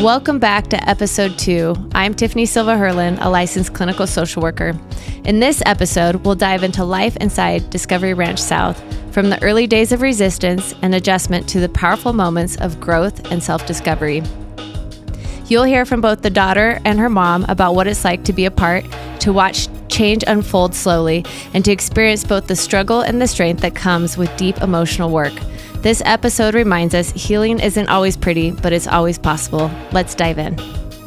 Welcome back to episode 2. I'm Tiffany Silva-Herlin, a licensed clinical social worker. In this episode, we'll dive into life inside Discovery Ranch South, from the early days of resistance and adjustment to the powerful moments of growth and self-discovery. You'll hear from both the daughter and her mom about what it's like to be a part, to watch change unfold slowly, and to experience both the struggle and the strength that comes with deep emotional work. This episode reminds us healing isn't always pretty, but it's always possible. Let's dive in.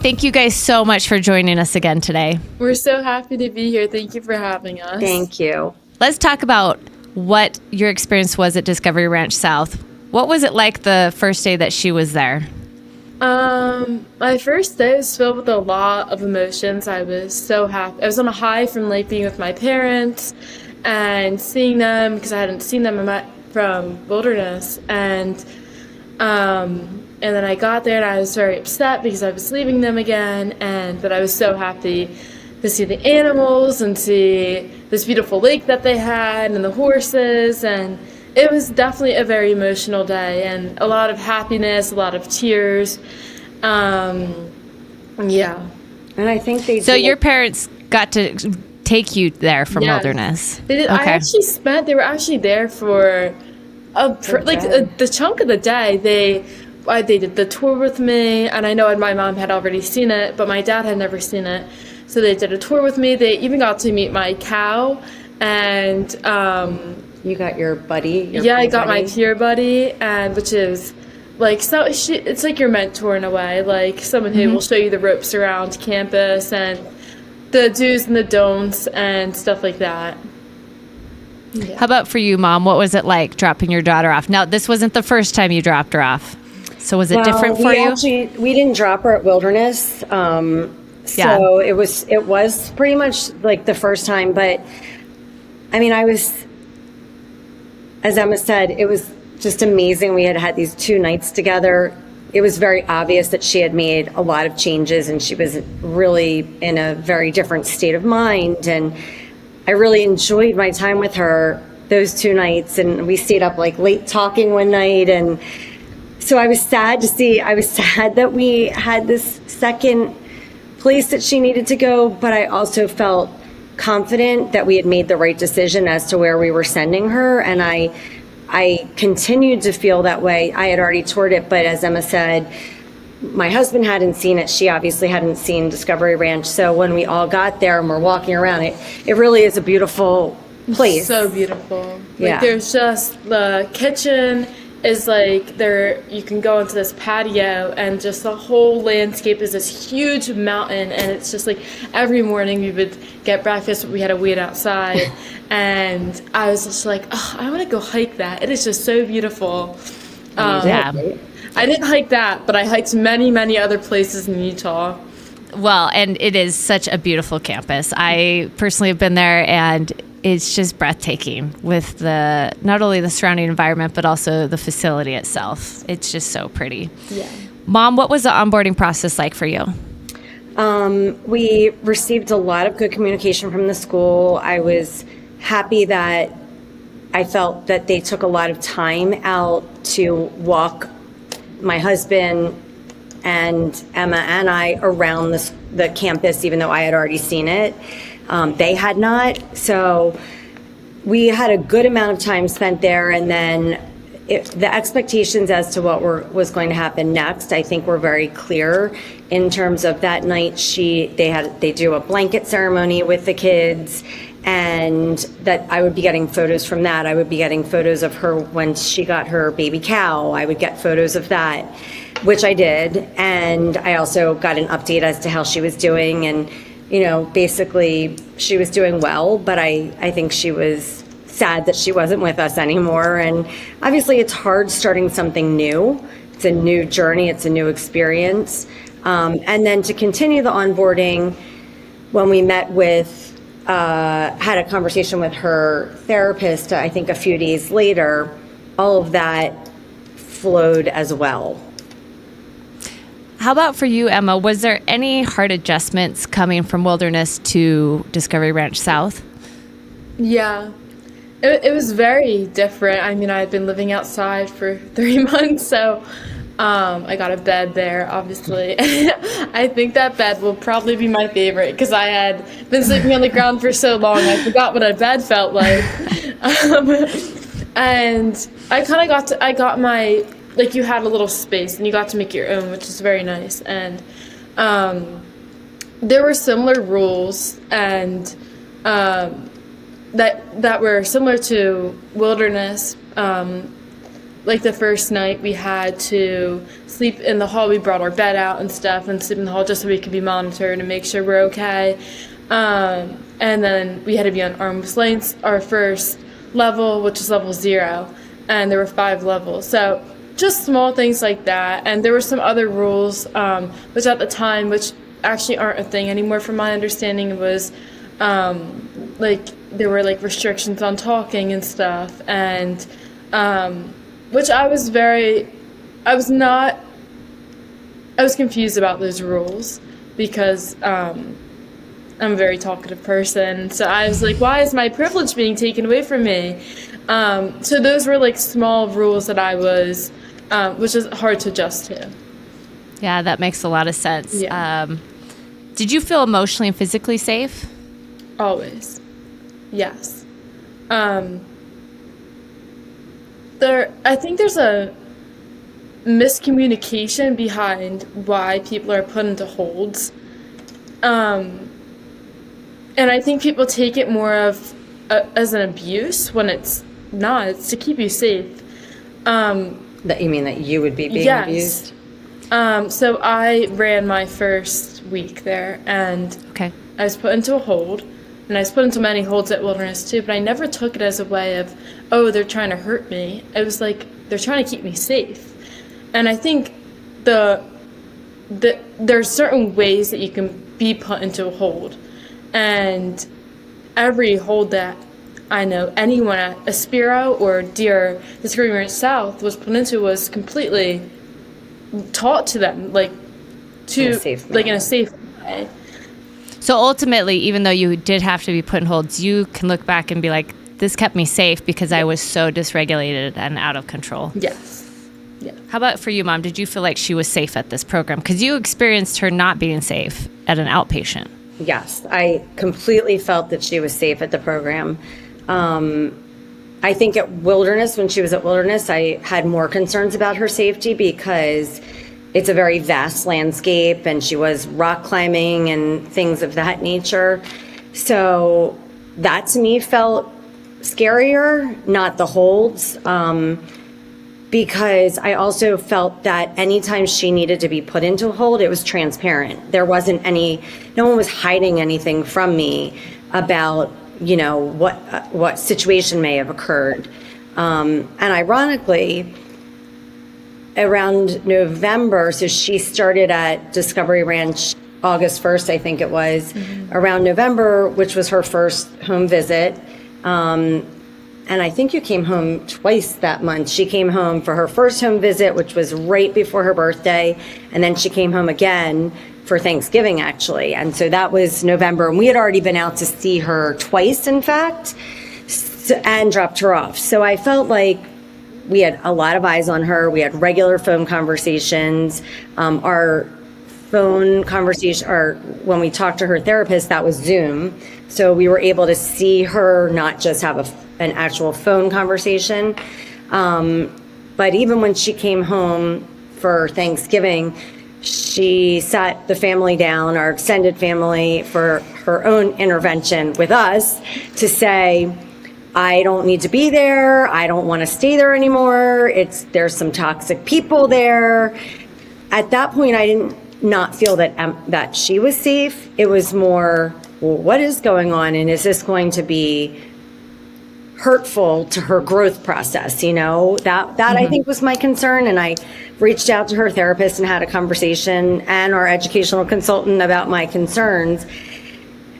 Thank you guys so much for joining us again today. We're so happy to be here. Thank you for having us. Thank you. Let's talk about what your experience was at Discovery Ranch South. What was it like the first day that she was there? My first day was filled with a lot of emotions. I was so happy. I was on a high from like being with my parents and seeing them because I hadn't seen them from Wilderness, and then I got there and I was very upset because I was leaving them again, but I was so happy to see the animals and see this beautiful lake that they had and the horses, and it was definitely a very emotional day and a lot of happiness, a lot of tears. Yeah. And I think So your parents got to take you there from Wilderness. They did. Okay. They were actually there for the chunk of the day. They did the tour with me, and I know my mom had already seen it, but my dad had never seen it. So they did a tour with me. They even got to meet my cow, and you got your buddy. I got my peer buddy, and which is it's like your mentor in a way, like someone who will show you the ropes around campus and the do's and the don'ts and stuff like that. Yeah. How about for you, Mom? What was it like dropping your daughter off? Now, this wasn't the first time you dropped her off. So was it different for you? We didn't drop her at Wilderness. So it was pretty much like the first time. But I mean, as Emma said, it was just amazing. We had these 2 nights together. It was very obvious that she had made a lot of changes and she was really in a very different state of mind. And I really enjoyed my time with her those 2 nights. And we stayed up like late talking one night. And so I was sad that we had this second place that she needed to go. But I also felt confident that we had made the right decision as to where we were sending her. And I continued to feel that way. I had already toured it, but as Emma said, my husband hadn't seen it. She obviously hadn't seen Discovery Ranch. So when we all got there and we're walking around it really is a beautiful place. So beautiful. Yeah. There's just the kitchen is you can go into this patio and just the whole landscape is this huge mountain, and it's just like every morning we would get breakfast, we had to wait outside and I was just like, oh, I want to go hike that. It is just so beautiful. I didn't hike that, but I hiked many, many other places in Utah. Well, and it is such a beautiful campus. I personally have been there, and it's just breathtaking with not only the surrounding environment, but also the facility itself. It's just so pretty. Yeah. Mom, what was the onboarding process like for you? We received a lot of good communication from the school. I was happy that I felt that they took a lot of time out to walk my husband and Emma and I around the campus, even though I had already seen it. They had not. So we had a good amount of time spent there. And then the expectations as to what was going to happen next, I think were very clear in terms of that night. They do a blanket ceremony with the kids, and that I would be getting photos from that. I would be getting photos of her when she got her baby cow. I would get photos of that, which I did. And I also got an update as to how she was doing. And basically she was doing well, but I think she was sad that she wasn't with us anymore. And obviously it's hard starting something new. It's a new journey. It's a new experience. And then to continue the onboarding, when we met had a conversation with her therapist, I think a few days later, all of that flowed as well. How about for you, Emma? Was there any hard adjustments coming from Wilderness to Discovery Ranch South? Yeah. It was very different. I mean, I had been living outside for 3 months, so I got a bed there, obviously. I think that bed will probably be my favorite because I had been sleeping on the ground for so long, I forgot what a bed felt like. And I got my, like, you had a little space and you got to make your own, which is very nice. And there were similar rules and that were similar to wilderness. Like the first night we had to sleep in the hall. We brought our bed out and stuff and sleep in the hall just so we could be monitored and make sure we're okay. And then we had to be on arm's length, our first level, which is level 0. And there were 5 levels. So just small things like that. And there were some other rules, which at the time, which actually aren't a thing anymore from my understanding, was like there were like restrictions on talking and stuff. And which I was confused about those rules because I'm a very talkative person. So I was like, why is my privilege being taken away from me? So those were like small rules that I was, which is hard to adjust to. Yeah, that makes a lot of sense. Yeah. Did you feel emotionally and physically safe? Always. Yes. I think there's a miscommunication behind why people are put into holds. And I think people take it more of as an abuse when it's not. It's to keep you safe. That you mean that you would be being Yes. abused? So I ran my first week there, and Okay. I was put into a hold. And I was put into many holds at Wilderness too, but I never took it as a way of, oh, they're trying to hurt me. It was like, they're trying to keep me safe. And I think there are certain ways that you can be put into a hold. And every hold that I know anyone at Aspiro or Deer, Discovery Ranch South was put into was completely taught to them, like In a safe in a manner. safe way. So ultimately, even though you did have to be put in holds, you can look back and be like, this kept me safe because I was so dysregulated and out of control. Yes. Yeah. How about for you, Mom? Did you feel like she was safe at this program? Because you experienced her not being safe at an outpatient. Yes, I completely felt that she was safe at the program. I think at Wilderness, when she was at Wilderness, I had more concerns about her safety because it's a very vast landscape and she was rock climbing and things of that nature. So that to me felt scarier, not the holds. Because I also felt that anytime she needed to be put into a hold, it was transparent. There wasn't no one was hiding anything from me about, what situation may have occurred. And ironically, around November, so she started at Discovery Ranch August 1st, I think it was, around November, which was her first home visit. And I think you came home twice that month. She came home for her first home visit, which was right before her birthday. And then she came home again for Thanksgiving, actually. And so that was November. And we had already been out to see her twice, in fact, and dropped her off. So I felt like we had a lot of eyes on her. We had regular phone conversations. Our phone conversation, or when we talked to her therapist, that was Zoom. So we were able to see her, not just have an actual phone conversation. But even when she came home for Thanksgiving, she sat the family down, our extended family, for her own intervention with us to say, I don't need to be there. I don't want to stay there anymore. There's some toxic people there. At that point, I didn't not feel that she was safe. It was more, well, what is going on? And is this going to be hurtful to her growth process? That I think was my concern. And I reached out to her therapist and had a conversation, and our educational consultant, about my concerns.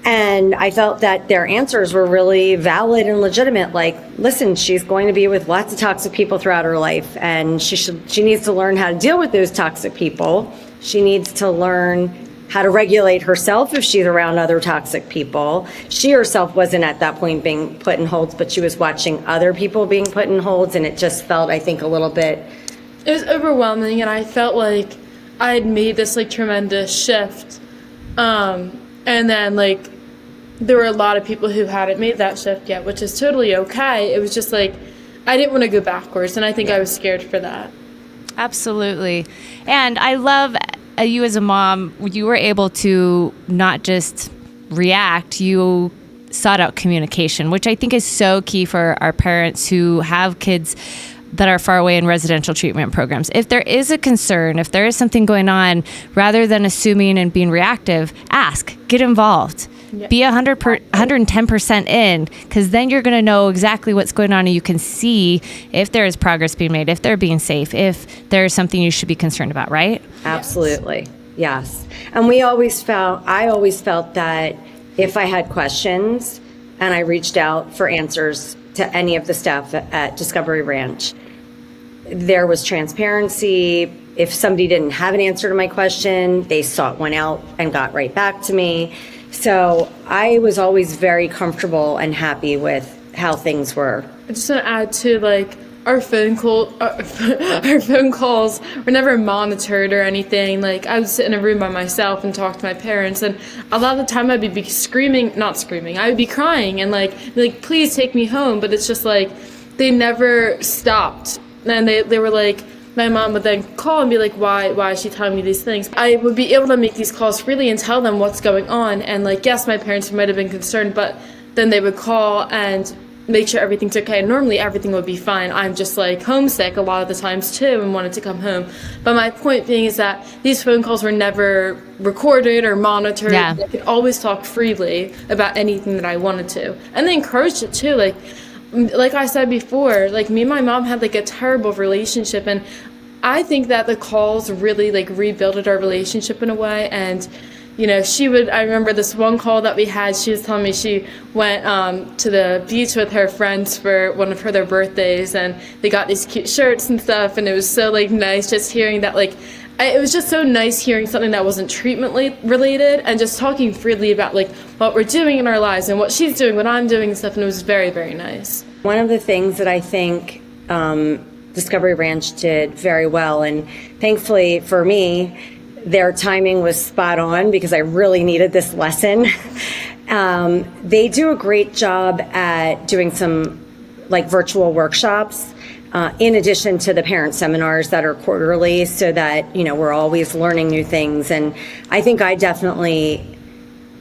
And I felt that their answers were really valid and legitimate. Like, listen, she's going to be with lots of toxic people throughout her life, and she needs to learn how to deal with those toxic people. She needs to learn how to regulate herself if she's around other toxic people. She herself wasn't at that point being put in holds, but she was watching other people being put in holds, and it just felt, I think, a little bit It was overwhelming, and I felt like I had made this like tremendous shift. And then like there were a lot of people who hadn't made that shift yet, which is totally okay. It was just like I didn't want to go backwards, and I think I was scared for that. Absolutely. And I love you as a mom, you were able to not just react, you sought out communication, which I think is so key for our parents who have kids that are far away in residential treatment programs. If there is a concern, if there is something going on, rather than assuming and being reactive, ask, get involved. Yeah. Be 110% in, because then you're going to know exactly what's going on, and you can see if there is progress being made, if they're being safe, if there is something you should be concerned about, right? Absolutely. Yes. And I always felt that if I had questions and I reached out for answers to any of the staff at Discovery Ranch, there was transparency. If somebody didn't have an answer to my question, they sought one out and got right back to me. So I was always very comfortable and happy with how things were. I just want to add to like our phone calls were never monitored or anything. Like I would sit in a room by myself and talk to my parents, and a lot of the time I'd be not screaming, I would be crying and like please take me home. But it's just like they never stopped, and they were like, my mom would then call and be like, why is she telling me these things? I would be able to make these calls freely and tell them what's going on. And like, yes, my parents might have been concerned, but then they would call and make sure everything's okay. Normally everything would be fine. I'm just like homesick a lot of the times too and wanted to come home. But my point being is that these phone calls were never recorded or monitored. Yeah. I could always talk freely about anything that I wanted to. And they encouraged it too. Like I said before, like me and my mom had like a terrible relationship, and I think that the calls really like rebuilt our relationship in a way. And you know, I remember this one call that we had, she was telling me she went to the beach with her friends for one of their birthdays, and they got these cute shirts and stuff, and it was so like nice just hearing that. Like it was just so nice hearing something that wasn't treatment related and just talking freely about like what we're doing in our lives and what she's doing, what I'm doing and stuff. And it was very, very nice. One of the things that I think Discovery Ranch did very well, and thankfully for me, their timing was spot on because I really needed this lesson. They do a great job at doing some like virtual workshops in addition to the parent seminars that are quarterly, so that, you know, we're always learning new things. And I think I definitely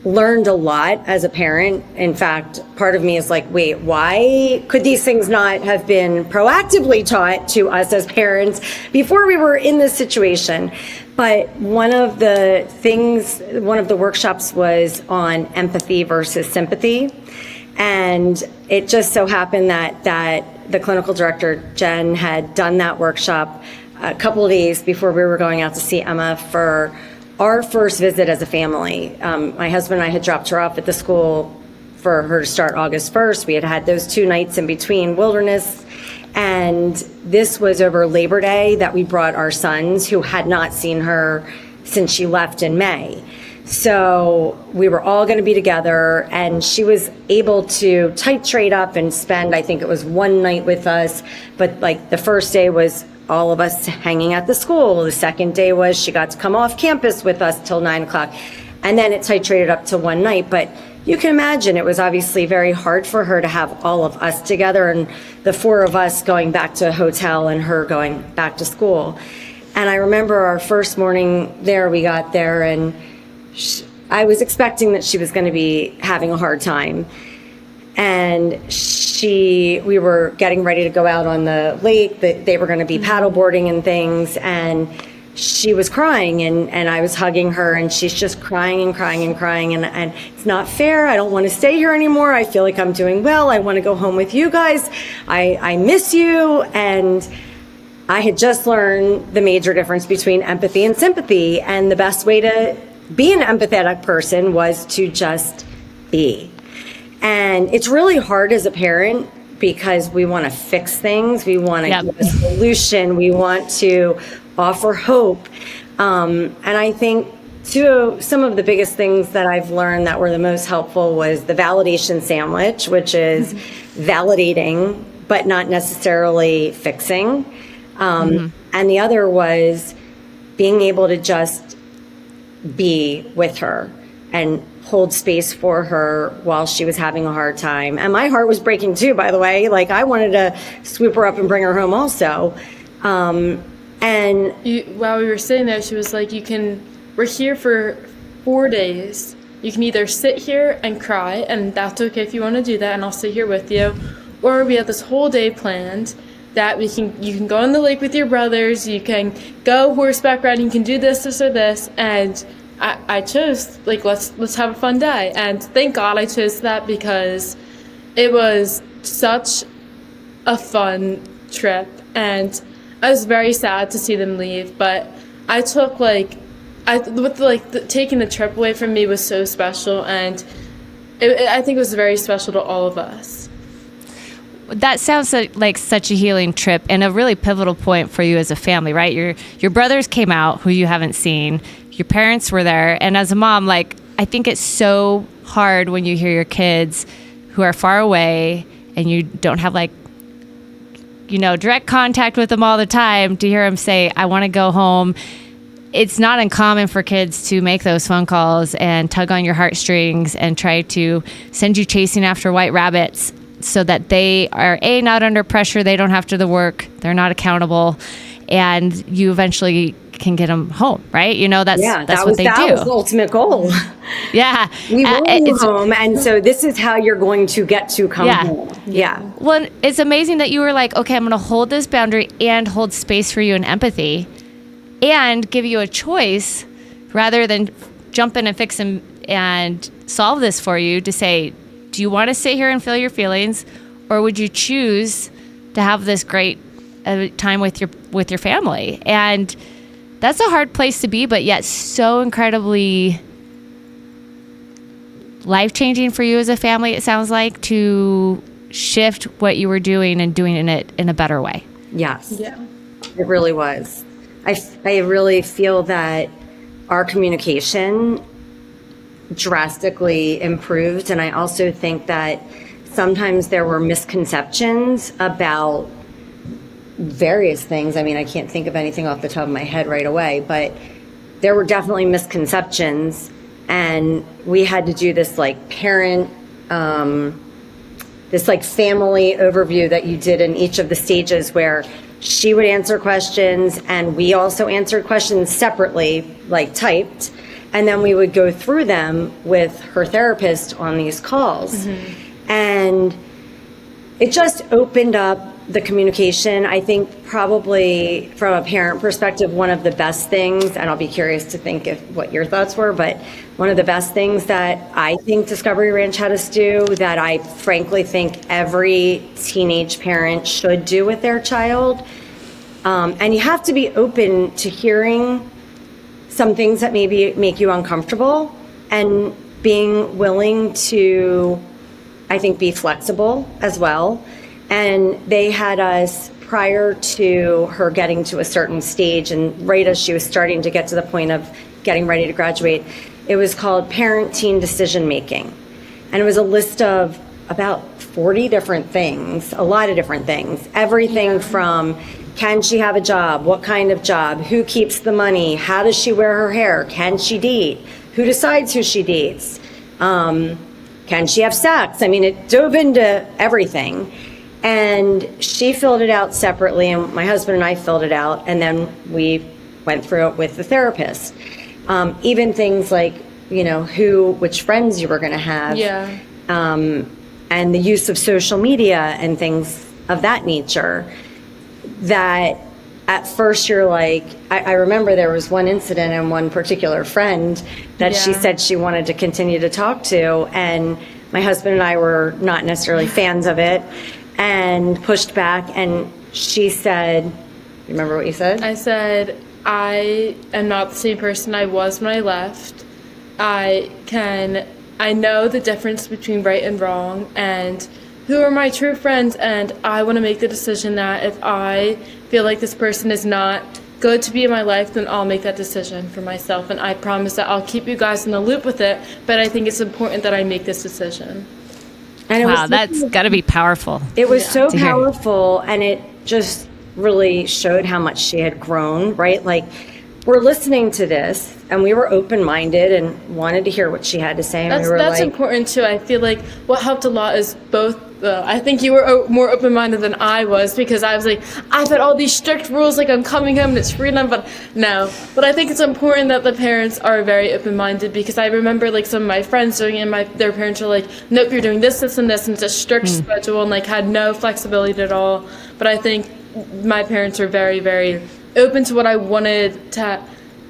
learned a lot as a parent. In fact, part of me is like, wait, why could these things not have been proactively taught to us as parents before we were in this situation? But one of the workshops was on empathy versus sympathy. And it just so happened that the clinical director, Jen, had done that workshop a couple of days before we were going out to see Emma for our first visit as a family. My husband and I had dropped her off at the school for her to start August 1st. We had had those 2 nights in between wilderness. And this was over Labor Day that we brought our sons, who had not seen her since she left in May. So we were all going to be together, and she was able to titrate up and spend, I think it was 1 night with us. But like the first day was all of us hanging at the school. The second day was she got to come off campus with us till 9 o'clock. And then it titrated up to 1 night. But you can imagine it was obviously very hard for her to have all of us together, and the 4 of us going back to a hotel and her going back to school. And I remember our first morning there, we got there, and I was expecting that she was going to be having a hard time. And we were getting ready to go out on the lake, that they were going to be paddleboarding and things, and she was crying, and I was hugging her, and she's just crying and crying and crying, and it's not fair. I don't want to stay here anymore. I feel like I'm doing well. I want to go home with you guys. I miss you. And I had just learned the major difference between empathy and sympathy, and the best way to be an empathetic person was to just be. And it's really hard as a parent because we want to fix things. We want to give a solution. We want to offer hope. And I think some of the biggest things that I've learned that were the most helpful was the validation sandwich, which is validating, but not necessarily fixing. And the other was being able to just be with her and hold space for her while she was having a hard time. And my heart was breaking too, by the way. Like, I wanted to swoop her up and bring her home also. While we were sitting there, she was like, we're here for 4 days. You can either sit here and cry, and that's okay if you want to do that, and I'll sit here with you. Or we have this whole day planned that you can go on the lake with your brothers, you can go horseback riding, you can do this, this, or this. And I chose, like, let's have a fun day. And thank God I chose that, because it was such a fun trip. And I was very sad to see them leave, but I took, taking the trip away from me was so special, and I think it was very special to all of us. That sounds like such a healing trip and a really pivotal point for you as a family, right? Your brothers came out, who you haven't seen. Your parents were there. And as a mom, like, I think it's so hard when you hear your kids who are far away and you don't have, like, direct contact with them all the time, to hear them say, I want to go home. It's not uncommon for kids to make those phone calls and tug on your heartstrings and try to send you chasing after white rabbits, so that they are not under pressure, they don't have to do the work, they're not accountable, and you eventually can get them home, right? That's what they do. That was the ultimate goal. Yeah. We want you home, and so this is how you're going to get to come home. Yeah. Well, it's amazing that you were like, okay, I'm going to hold this boundary and hold space for you and empathy and give you a choice rather than jump in and fix and solve this for you, to say, do you want to sit here and feel your feelings, or would you choose to have this great time with your family? And that's a hard place to be, but yet so incredibly life-changing for you as a family, it sounds like, to shift what you were doing and doing it in a better way. Yes. Yeah. It really was. I really feel that our communication drastically improved, and I also think that sometimes there were misconceptions about various things. I mean, I can't think of anything off the top of my head right away, but there were definitely misconceptions, and we had to do this parent this family overview that you did in each of the stages, where she would answer questions and we also answered questions separately, typed. And then we would go through them with her therapist on these calls. Mm-hmm. And it just opened up the communication. I think probably from a parent perspective, one of the best things, and I'll be curious to think what your thoughts were, but one of the best things that I think Discovery Ranch had us do, that I frankly think every teenage parent should do with their child. And you have to be open to hearing some things that maybe make you uncomfortable, and being willing to, I think, be flexible as well. And they had us, prior to her getting to a certain stage, and right as she was starting to get to the point of getting ready to graduate, it was called Parent-Teen Decision Making. And it was a list of about 40 different things, a lot of different things. Everything from, can she have a job? What kind of job? Who keeps the money? How does she wear her hair? Can she date? Who decides who she dates? Can she have sex? I mean, it dove into everything. And she filled it out separately, and my husband and I filled it out, and then we went through it with the therapist. Even things like, which friends you were going to have. Yeah. And the use of social media and things of that nature. That at first you're like, I remember there was one incident and one particular friend that she said she wanted to continue to talk to, and my husband and I were not necessarily fans of it and pushed back. And she said, you remember what you said? I said, I am not the same person I was when I left. I know the difference between right and wrong, and who are my true friends, and I want to make the decision that if I feel like this person is not good to be in my life, then I'll make that decision for myself, and I promise that I'll keep you guys in the loop with it, but I think it's important that I make this decision. And wow, that's got to be powerful. It was so powerful, and it just really showed how much she had grown, right? Like, we're listening to this, and we were open-minded and wanted to hear what she had to say. And That's important too. I feel like what helped a lot is both. I think you were more open-minded than I was, because I was like, I've had all these strict rules, like I'm coming home and it's freedom, but no. But I think it's important that the parents are very open-minded, because I remember like some of my friends doing it, and their parents were like, nope, you're doing this, this, and this, and it's a strict schedule, and like had no flexibility at all. But I think my parents were very, very open to what I wanted to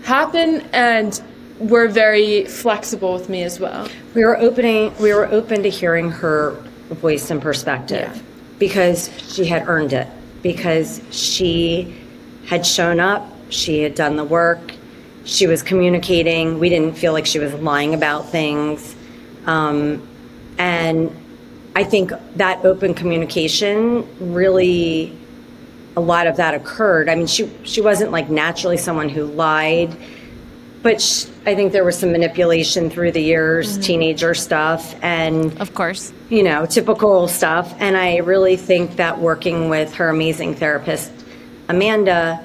happen, and were very flexible with me as well. We were open to hearing her voice and perspective, because she had earned it, because she had shown up, she had done the work, she was communicating. We didn't feel like she was lying about things. And I think that open communication, really, a lot of that occurred. I mean, she wasn't like naturally someone who lied, but I think there was some manipulation through the years, teenager stuff, and Of course. typical stuff. And I really think that working with her amazing therapist, Amanda,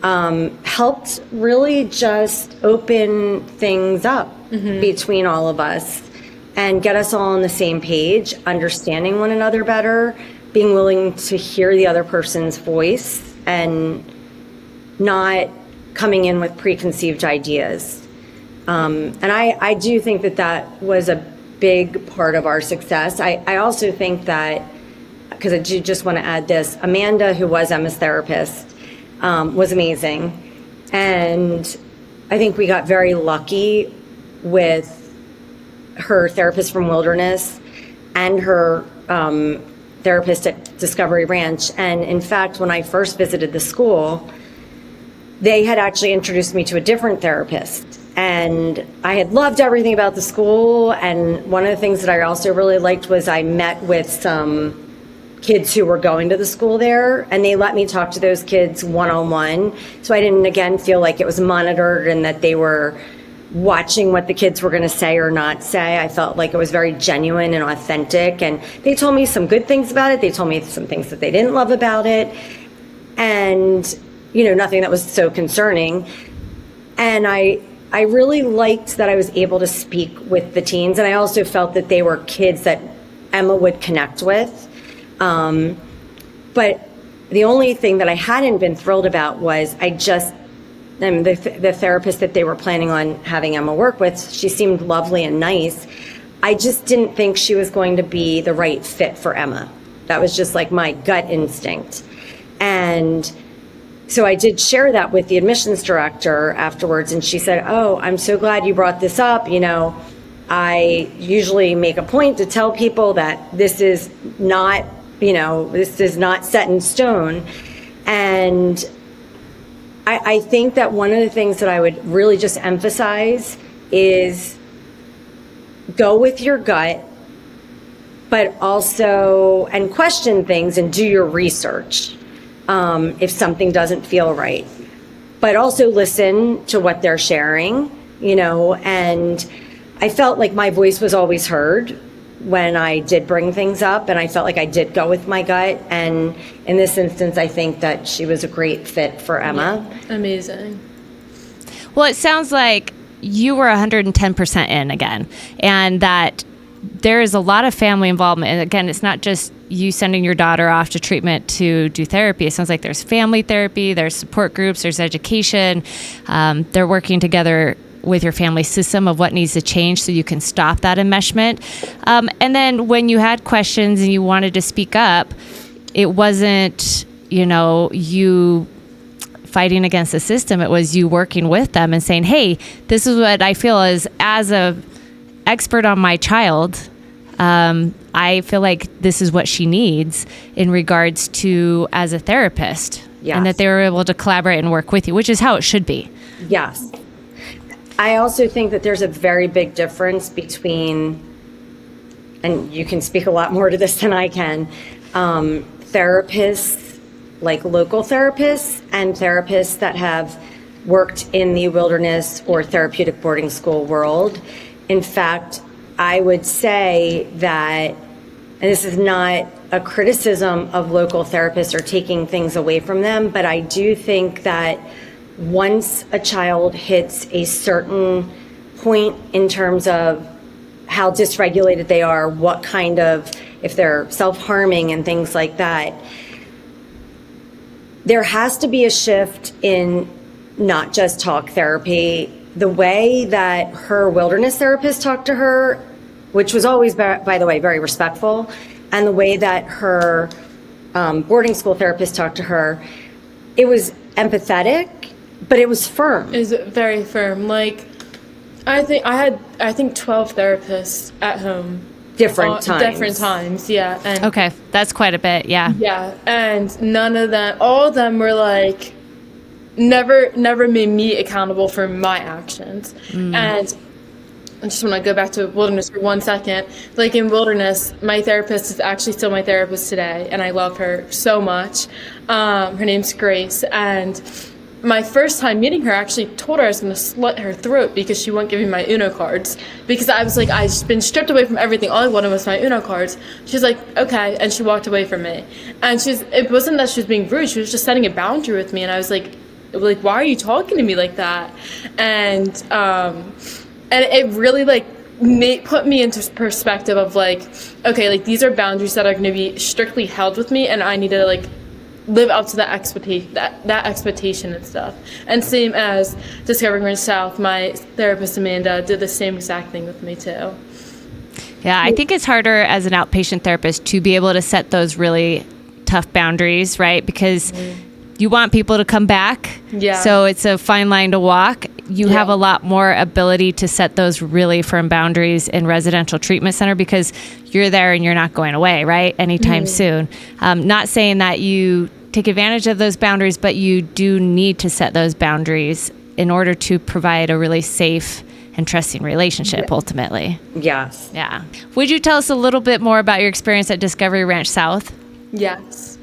helped really just open things up between all of us and get us all on the same page, understanding one another better, being willing to hear the other person's voice, and not coming in with preconceived ideas. And I do think that was a big part of our success. I also think that, because I do just want to add this, Amanda, who was Emma's therapist, was amazing. And I think we got very lucky with her therapist from Wilderness and her therapist at Discovery Ranch. And in fact, when I first visited the school, they had actually introduced me to a different therapist. And I had loved everything about the school. And one of the things that I also really liked was I met with some kids who were going to the school there, and they let me talk to those kids one-on-one. So I didn't, again, feel like it was monitored and that they were watching what the kids were going to say or not say. I felt like it was very genuine and authentic. And they told me some good things about it. They told me some things that they didn't love about it. And, nothing that was so concerning. And I really liked that I was able to speak with the teens. And I also felt that they were kids that Emma would connect with. But the only thing that I hadn't been thrilled about was the therapist that they were planning on having Emma work with, she seemed lovely and nice. I just didn't think she was going to be the right fit for Emma. That was just like my gut instinct. And so I did share that with the admissions director afterwards, and she said, "Oh, I'm so glad you brought this up. I usually make a point to tell people that this is not set in stone." And I think that one of the things that I would really just emphasize is go with your gut, but also, and question things and do your research if something doesn't feel right. But also listen to what they're sharing, and I felt like my voice was always heard when I did bring things up, and I felt like I did go with my gut. And in this instance, I think that she was a great fit for Emma. Yeah. Amazing. Well, it sounds like you were 110% in again, and that there is a lot of family involvement. And again, it's not just you sending your daughter off to treatment to do therapy. It sounds like there's family therapy, there's support groups, there's education. They're working together with your family system of what needs to change so you can stop that enmeshment. And then when you had questions and you wanted to speak up, it wasn't, you fighting against the system. It was you working with them and saying, hey, this is what I feel is, as a expert on my child, I feel like this is what she needs in regards to as a therapist. Yes. And that they were able to collaborate and work with you, which is how it should be. Yes. I also think that there's a very big difference between, and you can speak a lot more to this than I can, therapists, like local therapists, and therapists that have worked in the wilderness or therapeutic boarding school world. In fact, I would say that, and this is not a criticism of local therapists or taking things away from them, but I do think that once a child hits a certain point in terms of how dysregulated they are, what kind of, if they're self-harming and things like that, there has to be a shift in not just talk therapy. The way that her wilderness therapist talked to her, which was always, by the way, very respectful, and the way that her boarding school therapist talked to her, it was empathetic, but it was firm. It was very firm. Like, I think 12 therapists at home. Different times, yeah. And Okay, that's quite a bit, yeah. yeah, and none of them, all of them were like, never made me accountable for my actions. And I just want to go back to wilderness for 1 second. Like, in wilderness, my therapist is actually still my therapist today, and I love her so much. Her name's Grace, and my first time meeting her, I actually told her I was going to slit her throat because she wouldn't give me my Uno cards. Because I was like, I've been stripped away from everything. All I wanted was my Uno cards. She's like, okay. And she walked away from me. And it wasn't that she was being rude. She was just setting a boundary with me. And I was like, why are you talking to me like that? And it really put me into perspective of like, okay, like these are boundaries that are going to be strictly held with me. And I need to like live up to that expectation and stuff. And same as Discovering Ranch South, my therapist Amanda did the same exact thing with me too. Yeah, I think it's harder as an outpatient therapist to be able to set those really tough boundaries, right? Because you want people to come back. Yeah. So it's a fine line to walk. You have a lot more ability to set those really firm boundaries in residential treatment center because you're there and you're not going away, right? Anytime soon. Not saying that you take advantage of those boundaries, but you do need to set those boundaries in order to provide a really safe and trusting relationship ultimately. Yes. Yeah. Would you tell us a little bit more about your experience at Discovery Ranch South? Yes.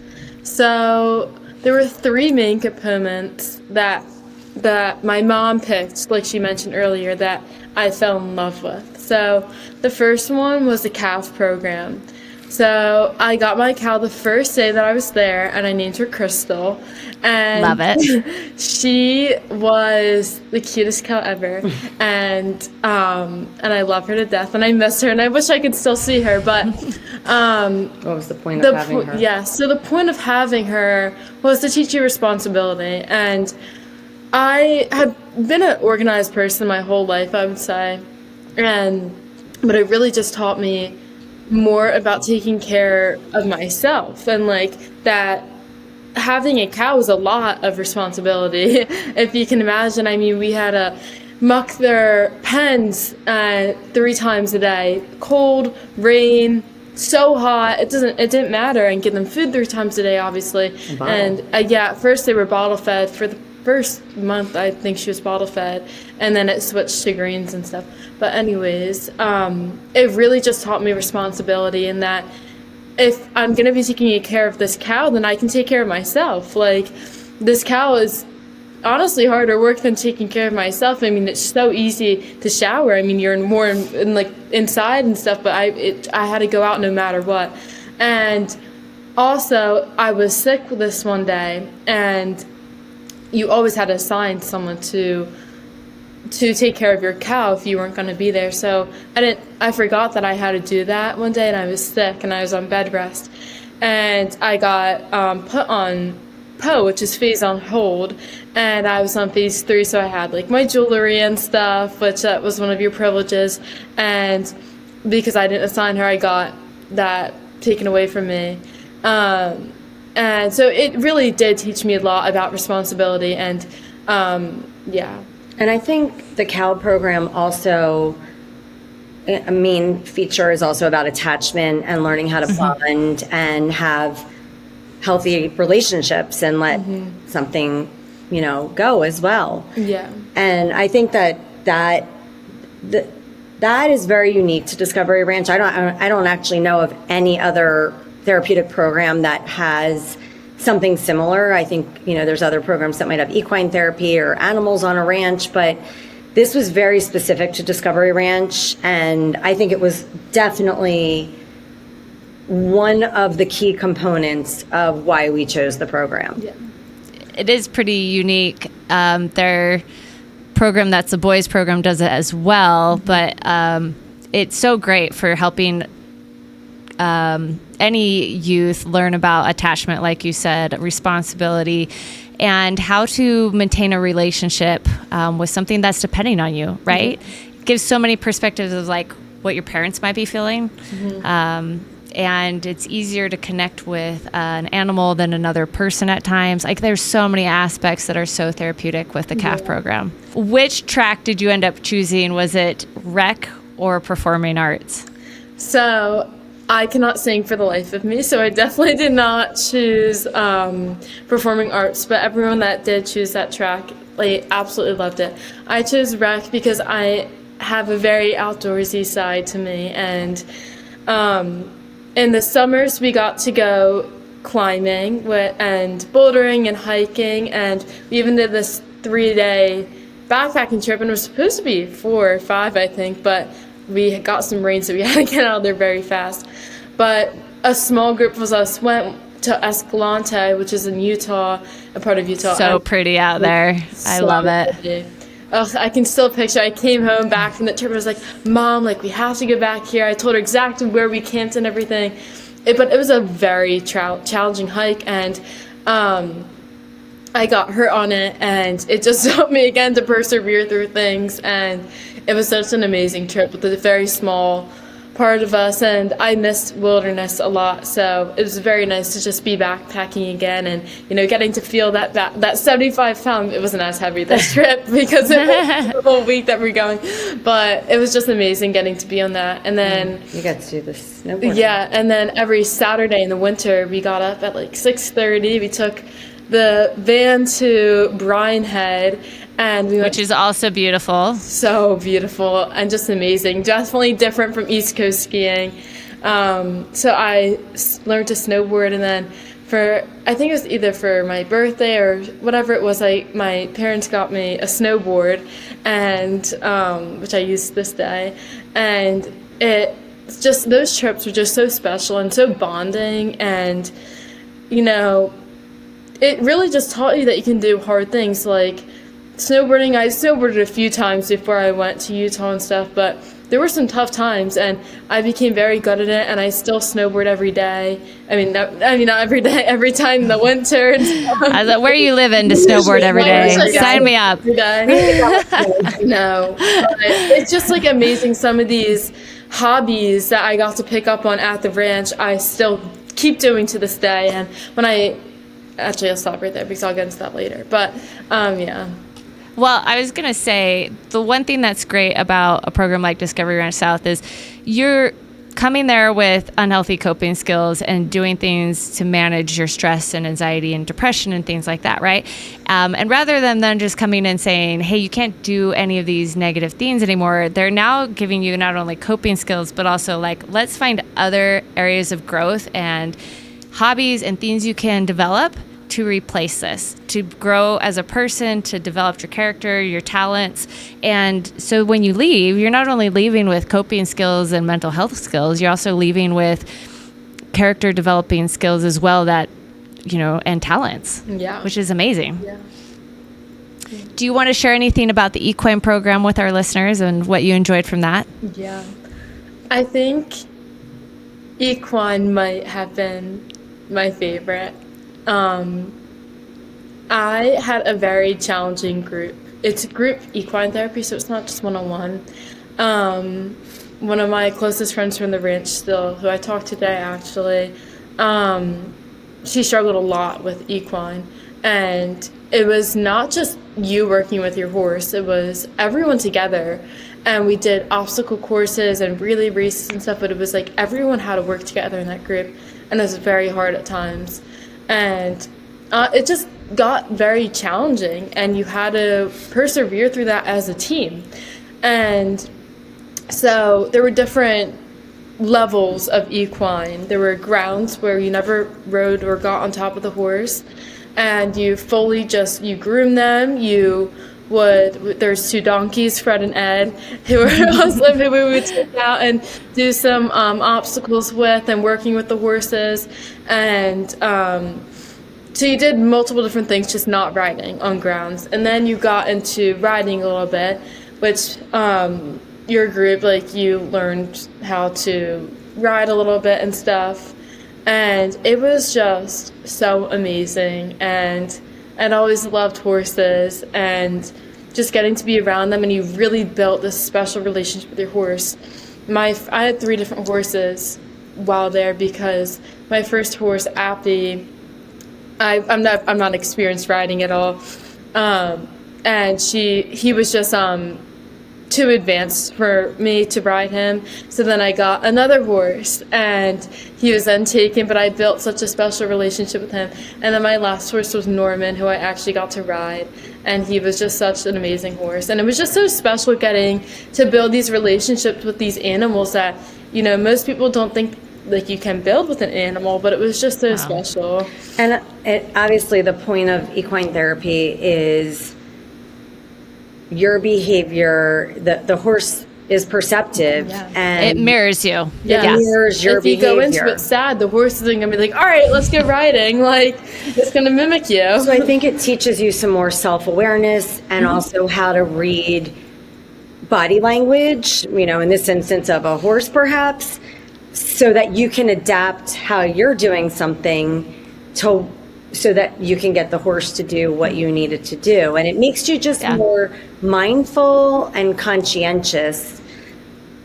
So there were 3 main components that my mom picked, like she mentioned earlier, that I fell in love with. So the first one was the calf program. So I got my cow the first day that I was there, and I named her Crystal. And love it. She was the cutest cow ever, and I love her to death, and I miss her, and I wish I could still see her. But what was the point of having her? Yeah, so the point of having her was to teach you responsibility, and I had been an organized person my whole life, I would say, but it really just taught me more about taking care of myself, and like that having a cow is a lot of responsibility. If you can imagine, I mean, we had to muck their pens 3 times a day, cold, rain, so hot, it didn't matter, and give them food 3 times a day, obviously. And at first they were bottle fed. For the first month, I think she was bottle fed, and then it switched to greens and stuff. But anyways, it really just taught me responsibility, in that if I'm going to be taking care of this cow, then I can take care of myself. Like, this cow is honestly harder work than taking care of myself. I mean, it's so easy to shower. I mean, you're more in like inside and stuff, but I had to go out no matter what. And also, I was sick this one day, and you always had to assign someone to take care of your cow if you weren't going to be there. So I forgot that I had to do that one day, and I was sick, and I was on bed rest, and I got put on PO, which is phase on hold, and I was on phase 3, so I had like my jewelry and stuff, which that was one of your privileges, and because I didn't assign her, I got that taken away from me. And so it really did teach me a lot about responsibility, and And I think the cow program also, a main feature is also about attachment and learning how to bond and have healthy relationships and let something, go as well. Yeah. And I think that is very unique to Discovery Ranch. I don't actually know of any other therapeutic program that has something similar. I think, there's other programs that might have equine therapy or animals on a ranch, but this was very specific to Discovery Ranch. And I think it was definitely one of the key components of why we chose the program. Yeah. It is pretty unique. Their program, that's the boys program, does it as well, but it's so great for helping any youth learn about attachment, like you said, responsibility, and how to maintain a relationship with something that's depending on you, right? It gives so many perspectives of like what your parents might be feeling. And it's easier to connect with an animal than another person at times. Like there's so many aspects that are so therapeutic with the CAF program. Which track did you end up choosing? Was it rec or performing arts? So I cannot sing for the life of me, so I definitely did not choose performing arts, but everyone that did choose that track, like, absolutely loved it. I chose rec because I have a very outdoorsy side to me, and in the summers we got to go climbing and bouldering and hiking, and we even did this 3-day backpacking trip, and it was supposed to be 4 or 5, I think, but we got some rain, so we had to get out of there very fast. But a small group of us went to Escalante, which is in Utah, a part of Utah. So pretty out there. I love it. Pretty. Oh, I can still picture. I came home back from the trip. I was like, Mom, like, we have to go back here. I told her exactly where we camped and everything. But it was a very challenging hike, and I got hurt on it, and it just helped me again to persevere through things. And it was such an amazing trip with a very small part of us, and I missed wilderness a lot, so it was very nice to just be backpacking again, and getting to feel that 75-pound, it wasn't as heavy this trip because it was the whole week that we're going, but it was just amazing getting to be on that. And then You got to do the snowboarding. yeah, and then every Saturday in the winter we got up at like 6:30. We took the van to Bryan Head, and we went, Which is also beautiful. so beautiful and just amazing. Definitely different from East Coast skiing. So I learned to snowboard, and then I think it was either for my birthday or whatever it was, my parents got me a snowboard, and which I use to this day. And those trips were just so special and so bonding, and it really just taught you that you can do hard things like snowboarding. I snowboarded a few times before I went to Utah and stuff, but there were some tough times, and I became very good at it, and I still snowboard every day. I mean, not every day, every time in the winter. I was like, where are you living to snowboard every day? Sign me up. Every day. No. But it's just like amazing, some of these hobbies that I got to pick up on at the ranch, I still keep doing to this day. And I'll stop right there because I'll get into that later. But, yeah. Well, I was going to say, the one thing that's great about a program like Discovery Ranch South is you're coming there with unhealthy coping skills and doing things to manage your stress and anxiety and depression and things like that, right? And rather than them just coming and saying, hey, you can't do any of these negative things anymore, they're now giving you not only coping skills, but also like, let's find other areas of growth and hobbies and things you can develop to replace this, to grow as a person, to develop your character, your talents. And so when you leave, you're not only leaving with coping skills and mental health skills, you're also leaving with character developing skills as well, and talents, which is amazing. Yeah. Do you want to share anything about the Equine program with our listeners and what you enjoyed from that? Yeah. I think Equine might have been my favorite. I had a very challenging group. It's group equine therapy, so it's not just one-on-one. One of my closest friends from the ranch still, who I talked to today actually, she struggled a lot with equine. And it was not just you working with your horse, it was everyone together. And we did obstacle courses and relay races and stuff, but it was like everyone had to work together in that group. And it was very hard at times. And it just got very challenging, and you had to persevere through that as a team. And so there were different levels of equine. There were grounds where you never rode or got on top of the horse, and you fully you groom them, you there's two donkeys, Fred and Ed, who were also who we would take out and do some obstacles with, and working with the horses. And so you did multiple different things, just not riding on grounds. And then you got into riding a little bit, which your group, like, you learned how to ride a little bit and stuff. And it was just so amazing. And I'd always loved horses, and just getting to be around them, and you really built this special relationship with your horse. I had 3 different horses while there, because my first horse, Appy, I'm not experienced riding at all, and he was just too advanced for me to ride him. So then I got another horse, and he was then taken, but I built such a special relationship with him. And then my last horse was Norman, who I actually got to ride, and he was just such an amazing horse. And it was just so special getting to build these relationships with these animals that, you know, most people don't think like you can build with an animal, but it was just so special. And obviously the point of equine therapy is your behavior. The horse is perceptive, and it mirrors you. It mirrors your behavior. If you go into it sad, the horse isn't going to be like, all right, let's get riding. Like, it's going to mimic you. So I think it teaches you some more self-awareness, and also how to read body language, you know, in this instance of a horse perhaps, so that you can adapt how you're doing something so that you can get the horse to do what you need it to do. And it makes you just more mindful and conscientious.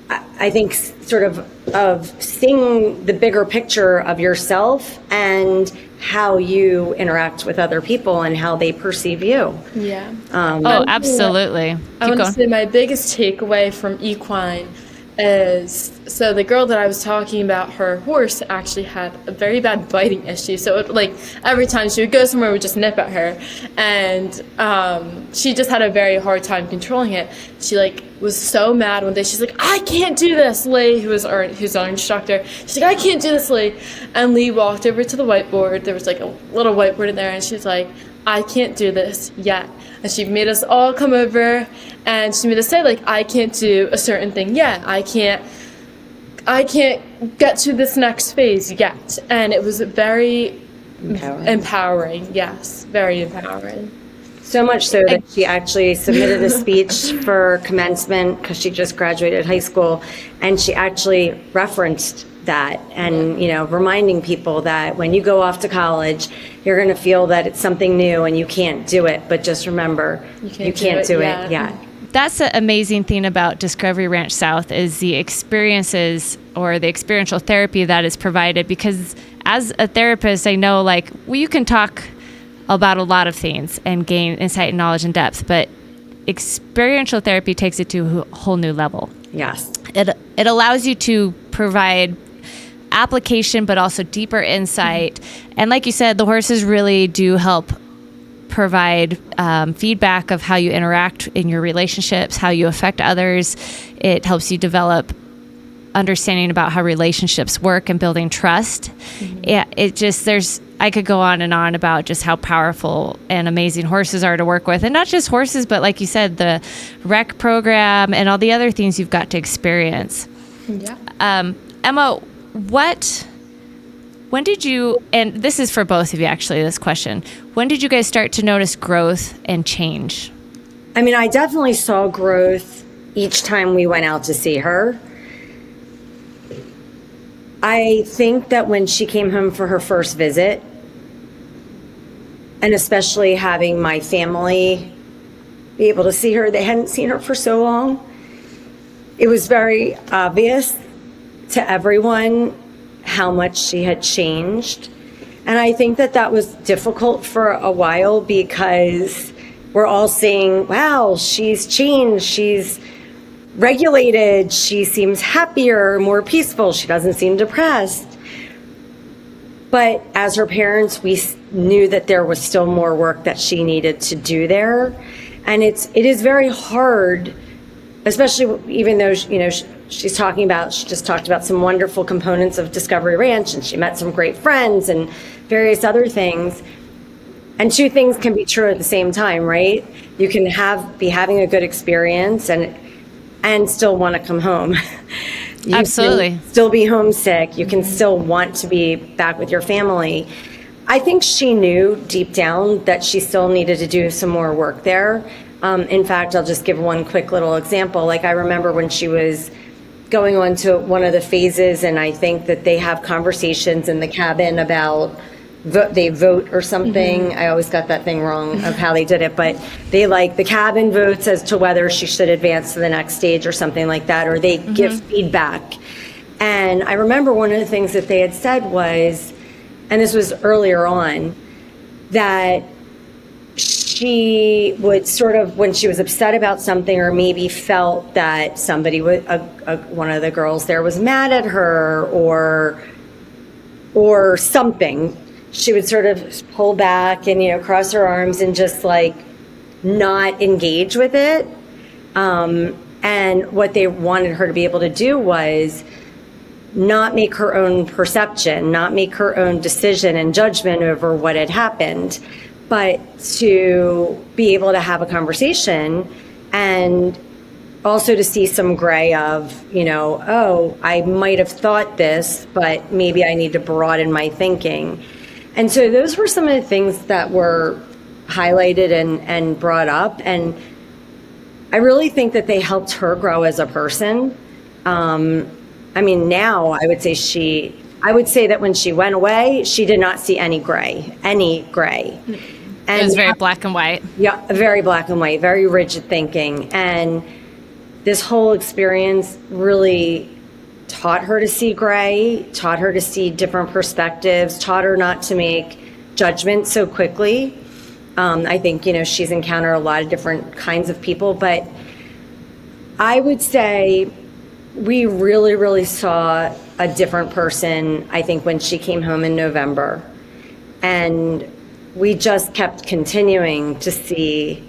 I think sort of seeing the bigger picture of yourself and how you interact with other people and how they perceive you. Yeah. Absolutely. I want to say my biggest takeaway from equine is, so the girl that I was talking about, her horse actually had a very bad biting issue. So it, like, every time she would go somewhere, we would just nip at her, and she just had a very hard time controlling it. She was so mad one day. She's like, I can't do this, Lee, who's our instructor. She's like, I can't do this, Lee. And Lee walked over to the whiteboard. There was like a little whiteboard in there, and she's like, I can't do this yet. And she made us all come over, and she made us say, like, I can't do a certain thing yet. I can't get to this next phase yet. And it was very empowering. Yes, very empowering. So much so that she actually submitted a speech for commencement, because she just graduated high school, and she actually referenced that, and reminding people that when you go off to college, you're going to feel that it's something new and you can't do it, but just remember, you can't do it yet. That's the amazing thing about Discovery Ranch South, is the experiences or the experiential therapy that is provided, because as a therapist, I know you can talk about a lot of things and gain insight and knowledge and depth, but experiential therapy takes it to a whole new level. Yes. It allows you to provide application, but also deeper insight. And like you said, the horses really do help provide feedback of how you interact in your relationships, how you affect others. It helps you develop understanding about how relationships work and building trust. Yeah, I could go on and on about just how powerful and amazing horses are to work with. And not just horses, but like you said, the rec program and all the other things you've got to experience. Yeah. Emma, when did you, and this is for both of you actually, this question, when did you guys start to notice growth and change? I mean, I definitely saw growth each time we went out to see her. I think that when she came home for her first visit, and especially having my family be able to see her, they hadn't seen her for so long, it was very obvious to everyone how much she had changed. And I think that was difficult for a while, because we're all saying, wow, she's changed, she's regulated, she seems happier, more peaceful, she doesn't seem depressed. But as her parents, we knew that there was still more work that she needed to do there. And it is very hard, especially even though she just talked about some wonderful components of Discovery Ranch, and she met some great friends and various other things. And two things can be true at the same time, right? You can be having a good experience and still want to come home. You Absolutely. can still be homesick. You can still want to be back with your family. I think she knew deep down that she still needed to do some more work there. In fact, I'll just give one quick little example. Like, I remember when she was going on to one of the phases, and I think that they have conversations in the cabin about they vote or something. I always got that thing wrong of how they did it, but the cabin votes as to whether she should advance to the next stage or something like that, or they give feedback. And I remember one of the things that they had said was, and this was earlier on, that she would sort of, when she was upset about something or maybe felt that somebody, one of the girls there was mad at her or something, she would sort of pull back and, cross her arms and just like not engage with it. And what they wanted her to be able to do was not make her own perception, not make her own decision and judgment over what had happened, but to be able to have a conversation and also to see some gray of, oh, I might have thought this, but maybe I need to broaden my thinking. And so those were some of the things that were highlighted and brought up. And I really think that they helped her grow as a person. Now I would say that when she went away, she did not see any gray. And it was very black and white. Yeah, very black and white, very rigid thinking. And this whole experience really taught her to see gray, taught her to see different perspectives, taught her not to make judgments so quickly. I think, she's encountered a lot of different kinds of people, but I would say we really, really saw a different person, I think, when she came home in November. And we just kept continuing to see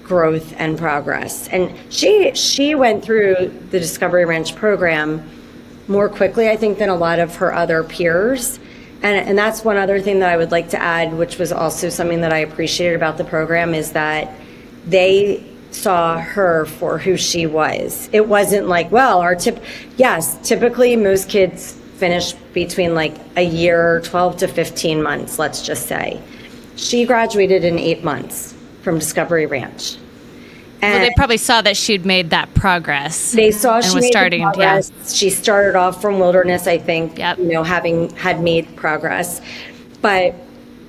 growth and progress. And she went through the Discovery Ranch program more quickly, I think, than a lot of her other peers. And that's one other thing that I would like to add, which was also something that I appreciated about the program, is that they saw her for who she was. It wasn't like, well, typically most kids finish between like a year, 12 to 15 months, let's just say. She graduated in 8 months from Discovery Ranch. Well, they probably saw that she'd made that progress. They saw she was made starting. progress. Yeah. She started off from Wilderness, I think, yep. Having had made progress. But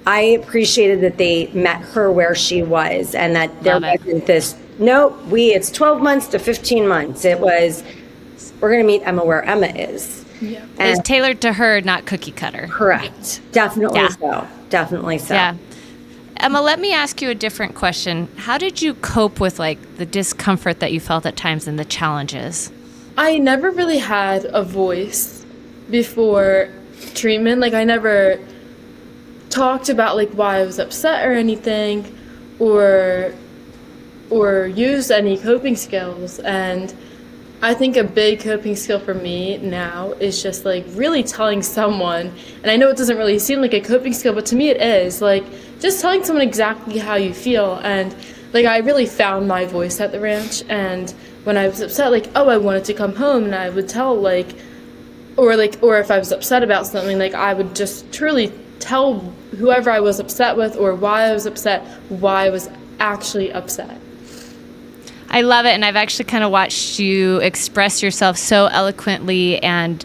I appreciated that they met her where she was, and that there wasn't this, it's 12 months to 15 months. It was, we're going to meet Emma where Emma is. Yeah. It was tailored to her, not cookie cutter. Correct. Definitely so. Definitely so. Yeah. Emma, let me ask you a different question. How did you cope with the discomfort that you felt at times and the challenges? I never really had a voice before treatment. I never talked about why I was upset or anything, or used any coping skills. And I think a big coping skill for me now is just really telling someone, and I know it doesn't really seem like a coping skill, but to me it is, just telling someone exactly how you feel. And I really found my voice at the ranch. And when I was upset, I wanted to come home, and I would tell or if I was upset about something, I would just truly tell whoever I was upset with or why I was upset, why I was actually upset. I love it, and I've actually kind of watched you express yourself so eloquently and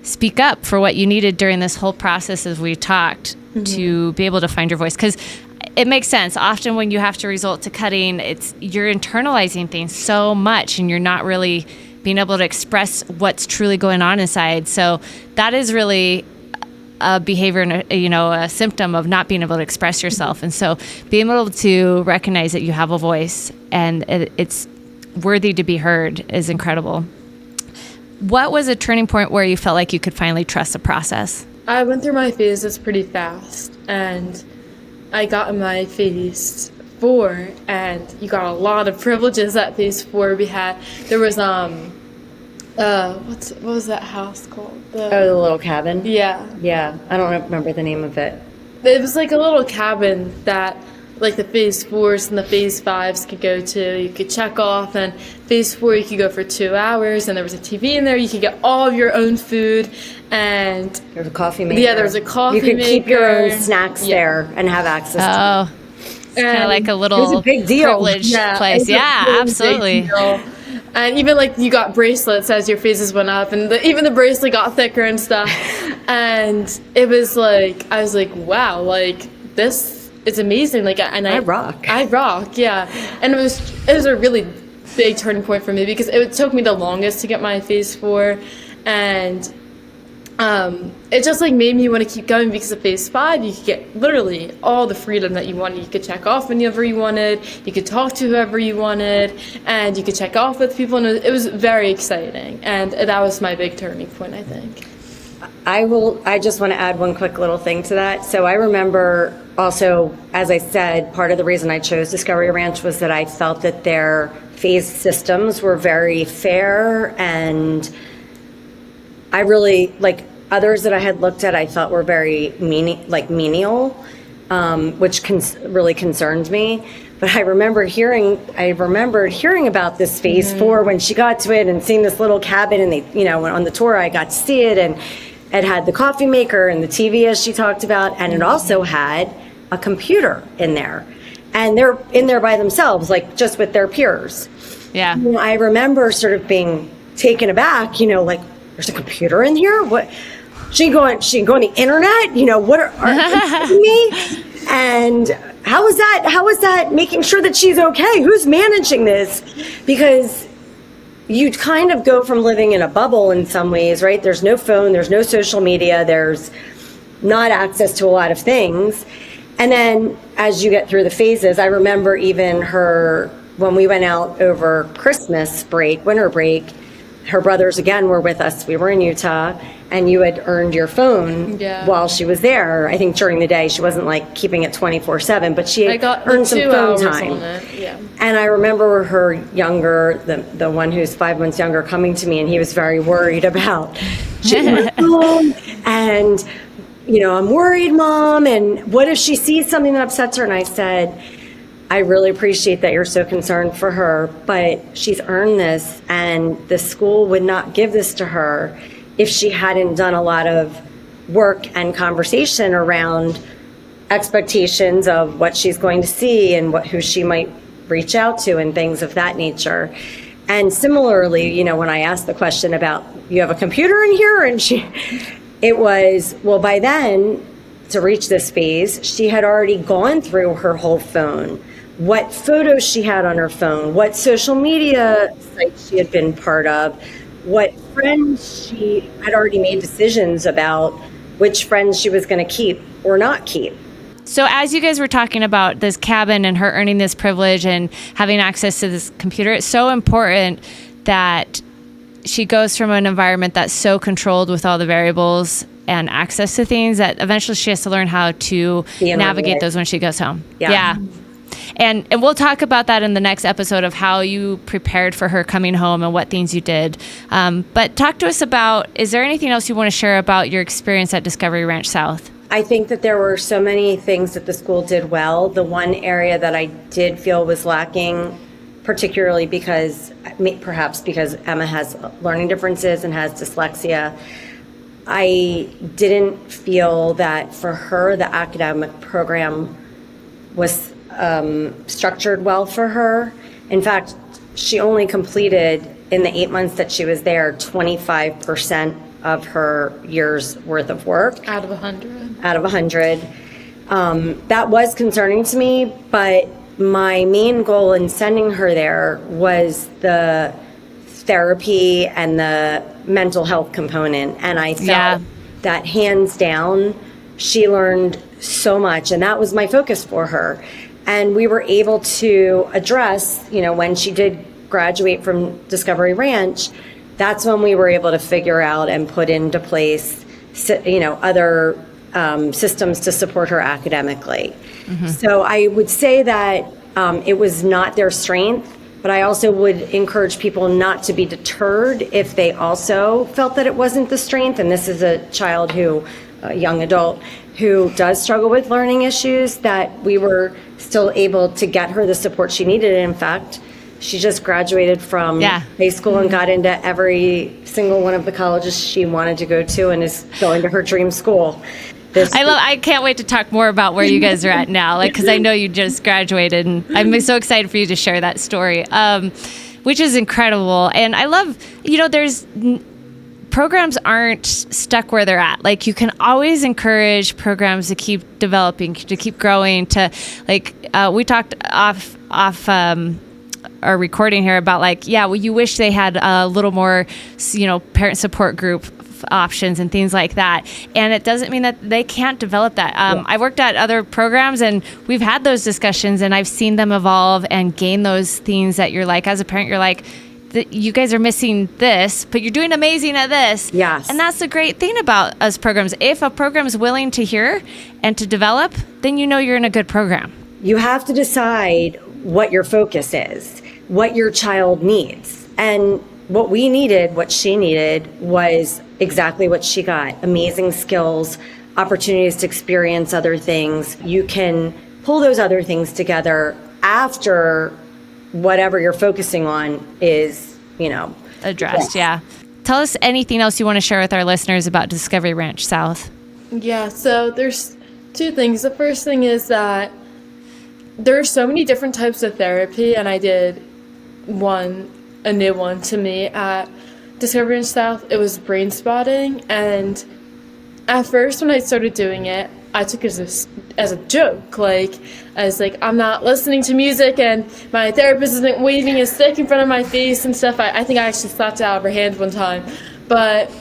speak up for what you needed during this whole process as we talked, to be able to find your voice. Because it makes sense. Often when you have to resort to cutting, you're internalizing things so much, and you're not really being able to express what's truly going on inside. So that is really a behavior and a symptom of not being able to express yourself. And so being able to recognize that you have a voice and it's worthy to be heard is incredible. What was a turning point where you felt like you could finally trust the process? I went through my phases pretty fast, and I got in my phase 4, and you got a lot of privileges at phase 4. There was what was that house called? The little cabin? Yeah. Yeah, I don't remember the name of it. it was like a little cabin that like the phase 4s and the phase 5s could go to. You could check off, and phase 4 you could go for 2 hours, and there was a TV in there. You could get all of your own food, and there's a coffee maker. Yeah, there was a coffee maker. You could keep your own snacks there and have access to them. It's kind of like a little it was a big deal. Privileged place. Yeah, really absolutely. And even like you got bracelets as your phases went up, and even the bracelet got thicker and stuff. And it was like, I was like, wow, like this is amazing. Like, and I rock, yeah. And it was a really big turning point for me because it took me the longest to get my phase 4, and it just like made me want to keep going because of phase 5 you could get literally all the freedom that you wanted. You could check off whenever you wanted, you could talk to whoever you wanted, and you could check off with people, and it was very exciting, and that was my big turning point, I think. I just want to add one quick little thing to that. So I remember also, as I said, part of the reason I chose Discovery Ranch was that I felt that their phase systems were very fair, and I really, like others that I had looked at, I thought were very menial, which really concerned me. But I remembered hearing about this phase 4 when she got to it and seeing this little cabin, and they, on the tour I got to see it, and it had the coffee maker and the TV as she talked about, and it also had a computer in there, and they're in there by themselves, like just with their peers. Yeah. I remember sort of being taken aback, like, there's a computer in here? What? She going the internet? What are you me? And how is that making sure that she's okay? Who's managing this? Because you kind of go from living in a bubble in some ways, right? There's no phone, there's no social media, there's not access to a lot of things. And then as you get through the phases, I remember even her, when we went out over Christmas break, winter break, her brothers again were with us. We were in Utah, and you had earned your phone while she was there. I think during the day, she wasn't like keeping it 24/7, but she had earned some phone time. Yeah. And I remember her younger, the one who's 5 months younger, coming to me, and he was very worried about my phone, and I'm worried, Mom, and what if she sees something that upsets her? And I said, I really appreciate that you're so concerned for her, but she's earned this, and the school would not give this to her if she hadn't done a lot of work and conversation around expectations of what she's going to see and who she might reach out to and things of that nature. And similarly, when I asked the question about, you have a computer in here? And it was, well, by then, to reach this phase, she had already gone through her whole phone, what photos she had on her phone, what social media sites she had been part of, what friends she had already made decisions about, which friends she was going to keep or not keep. So as you guys were talking about this cabin and her earning this privilege and having access to this computer, it's so important that she goes from an environment that's so controlled with all the variables and access to things that eventually she has to learn how to navigate those when she goes home. Yeah. And we'll talk about that in the next episode of how you prepared for her coming home and what things you did. But talk to us about, is there anything else you want to share about your experience at Discovery Ranch South? I think that there were so many things that the school did well. The one area that I did feel was lacking, particularly perhaps because Emma has learning differences and has dyslexia, I didn't feel that for her the academic program was structured well for her. In fact, she only completed, in the 8 months that she was there, 25% of her year's worth of work. Out of 100. Out of 100. That was concerning to me, but my main goal in sending her there was the therapy and the mental health component. And I felt that hands down, she learned so much, and that was my focus for her. And we were able to address, when she did graduate from Discovery Ranch, that's when we were able to figure out and put into place, other systems to support her academically. Mm-hmm. So I would say that it was not their strength, but I also would encourage people not to be deterred if they also felt that it wasn't the strength. And this is a child a young adult, who does struggle with learning issues, that we were still able to get her the support she needed. And in fact, she just graduated from high school and got into every single one of the colleges she wanted to go to and is going to her dream school. I can't wait to talk more about where you guys are at now, because I know you just graduated, and I'm so excited for you to share that story, which is incredible. And I love, there's programs aren't stuck where they're at. Like, you can always encourage programs to keep developing, to keep growing, to we talked off our recording here about you wish they had a little more, parent support group options and things like that. And it doesn't mean that they can't develop that. I worked at other programs and we've had those discussions, and I've seen them evolve and gain those things that you're like, as a parent, you're like, you guys are missing this, but you're doing amazing at this. Yes. And that's the great thing about us programs. If a program is willing to hear and to develop, then you're in a good program. You have to decide what your focus is, what your child needs. And what we needed, what she needed, was exactly what she got. Amazing skills, opportunities to experience other things. You can pull those other things together after whatever you're focusing on is, addressed. Yeah. Tell us anything else you want to share with our listeners about Discovery Ranch South. Yeah, so there's two things. The first thing is that there are so many different types of therapy, and I did a new one to me at Discovery Ranch South. It was brain spotting, and at first when I started doing it, I took it as a joke. I was like, I'm not listening to music, and my therapist isn't waving a stick in front of my face and stuff. I think I actually slapped it out of her hand one time, but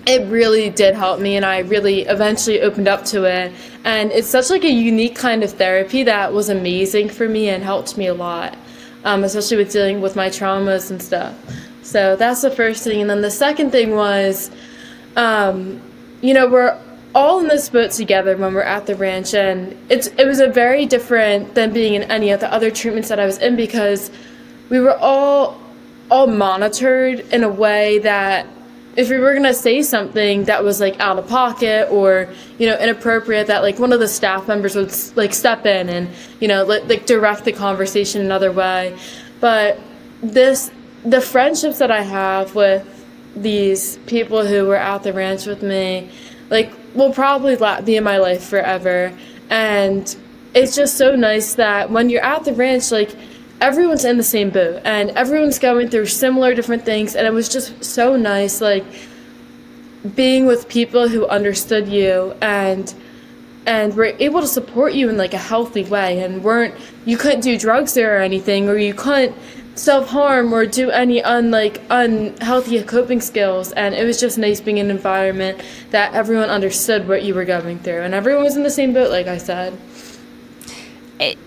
it really did help me, and I really eventually opened up to it. And it's such a unique kind of therapy that was amazing for me and helped me a lot, especially with dealing with my traumas and stuff. So that's the first thing. And then the second thing was, we're all in this boat together when we're at the ranch, and it was a very different than being in any of the other treatments that I was in, because we were all monitored in a way that if we were going to say something that was out of pocket or inappropriate, that one of the staff members would step in and direct the conversation another way. But the friendships that I have with these people who were at the ranch with me, will probably be in my life forever. And it's just so nice that when you're at the ranch, everyone's in the same boat and everyone's going through similar different things. And it was just so nice, being with people who understood you and were able to support you in a healthy way, and you couldn't do drugs there or anything, or you couldn't self-harm or do any unhealthy coping skills. And it was just nice being in an environment that everyone understood what you were going through, and everyone was in the same boat, like I said.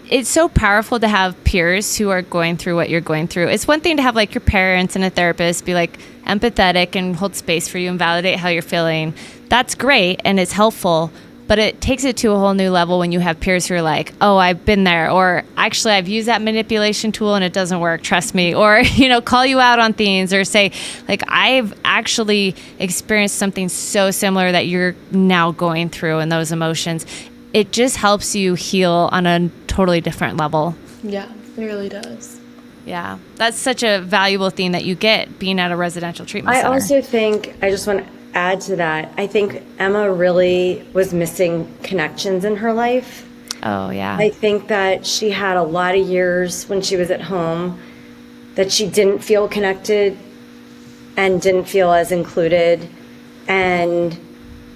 It's so powerful to have peers who are going through what you're going through. It's one thing to have your parents and a therapist be empathetic and hold space for you and validate how you're feeling. That's great and it's helpful, but it takes it to a whole new level when you have peers who are like, oh, I've been there, or actually I've used that manipulation tool and it doesn't work, trust me, or call you out on things, or say I've actually experienced something so similar that you're now going through, and those emotions. It just helps you heal on a totally different level. Yeah, it really does. Yeah, that's such a valuable thing that you get being at a residential treatment center. I also think, I just want to add to that, I think Emma really was missing connections in her life. Oh, yeah. I think that she had a lot of years when she was at home that she didn't feel connected and didn't feel as included. And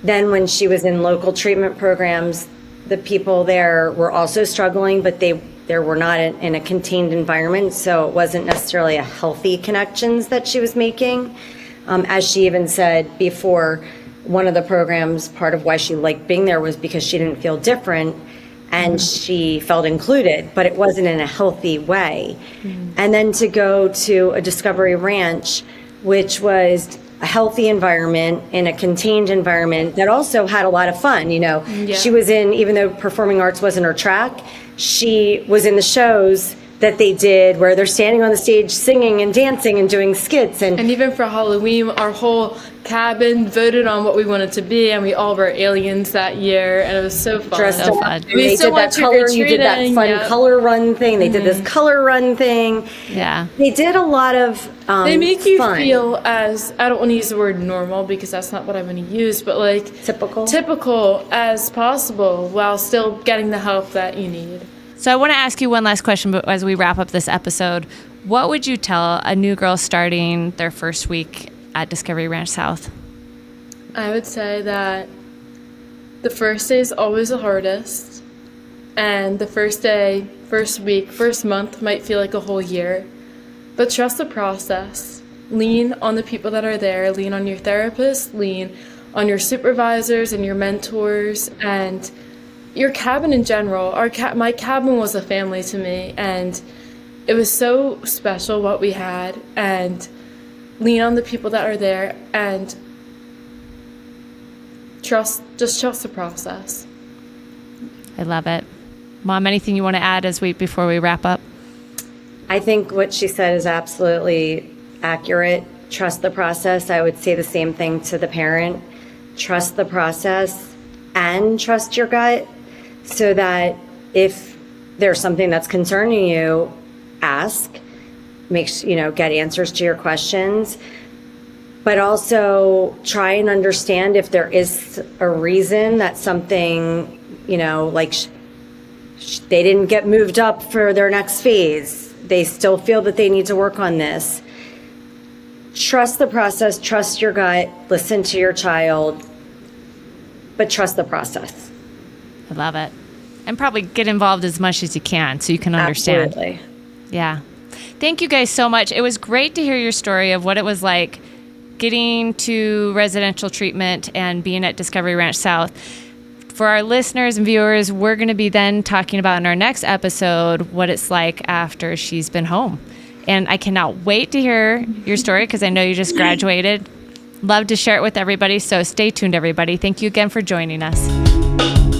then when she was in local treatment programs, the people there were also struggling, but they were not in a contained environment, so it wasn't necessarily a healthy connections that she was making. As she even said before, one of the programs, part of why she liked being there was because she didn't feel different and she felt included, but it wasn't in a healthy way. And then to go to a Discovery Ranch, which was a healthy environment in a contained environment that also had a lot of fun. She was in, even though performing arts wasn't her track, she was in the shows that they did where they're standing on the stage singing and dancing and doing skits. And even for Halloween, our whole cabin voted on what we wanted to be, and we all were aliens that year, and it was so fun. Dressed So up. fun. And they did that color. You did that fun color run thing. They did this color run thing. Yeah. They did a lot of they make you fun. feel as, I don't want to use the word normal because that's not what I want to use, but like typical as possible while still getting the help that you need. So I want to ask you one last question, but as we wrap up this episode, what would you tell a new girl starting their first week at Discovery Ranch South? I would say that the first day is always the hardest, and the first day, first week, first month might feel like a whole year, but trust the process. Lean on the people that are there, lean on your therapist, lean on your supervisors and your mentors, and your cabin in general. My cabin was a family to me, and it was so special what we had, and lean on the people that are there, and trust the process. I love it. Mom, anything you want to add before we wrap up? I think what she said is absolutely accurate. Trust the process. I would say the same thing to the parent. Trust the process and trust your gut, so that if there's something that's concerning you, ask, get answers to your questions, but also try and understand if there is a reason that something, they didn't get moved up for their next phase. They still feel that they need to work on this. Trust the process, trust your gut, listen to your child, but trust the process. I love it. And probably get involved as much as you can so you can understand. Absolutely. Yeah. Thank you guys so much. It was great to hear your story of what it was like getting to residential treatment and being at Discovery Ranch South. For our listeners and viewers, we're going to be then talking about in our next episode what it's like after she's been home. And I cannot wait to hear your story because I know you just graduated. Love to share it with everybody. So stay tuned, everybody. Thank you again for joining us.